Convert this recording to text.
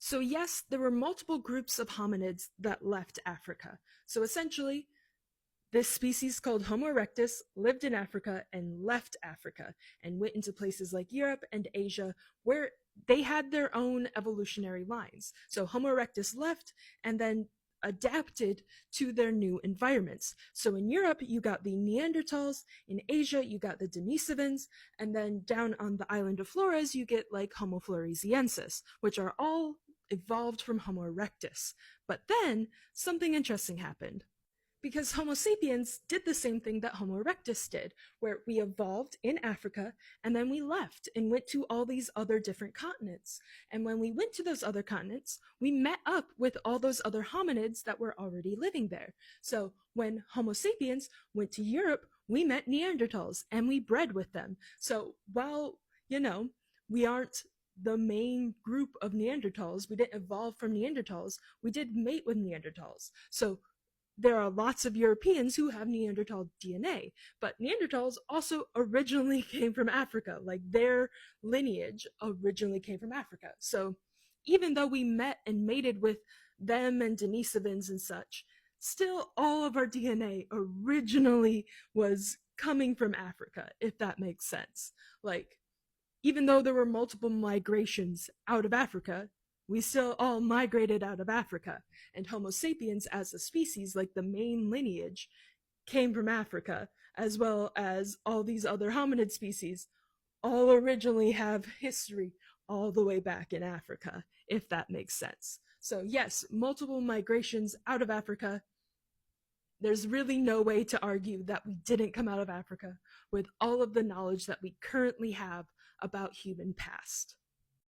So yes, there were multiple groups of hominids that left Africa. So essentially, this species called Homo erectus lived in Africa and left Africa and went into places like Europe and Asia where they had their own evolutionary lines. So Homo erectus left and then adapted to their new environments. So in Europe, you got the Neanderthals, in Asia, you got the Denisovans, and then down on the island of Flores, you get like Homo floresiensis, which are all evolved from Homo erectus. But then something interesting happened because Homo sapiens did the same thing that Homo erectus did, where we evolved in Africa and then we left and went to all these other different continents. And when we went to those other continents, we met up with all those other hominids that were already living there. So when Homo sapiens went to Europe, we met Neanderthals and we bred with them. So while, we aren't the main group of Neanderthals, we didn't evolve from Neanderthals, we did mate with Neanderthals. So there are lots of Europeans who have Neanderthal DNA, but Neanderthals also originally came from Africa. Like their lineage originally came from Africa. So even though we met and mated with them and Denisovans and such, still all of our DNA originally was coming from Africa, if that makes sense. Like, even though there were multiple migrations out of Africa, we still all migrated out of Africa. And Homo sapiens as a species, like the main lineage, came from Africa, as well as all these other hominid species, all originally have history all the way back in Africa, if that makes sense. So, yes, multiple migrations out of Africa. There's really no way to argue that we didn't come out of Africa with all of the knowledge that we currently have about human past.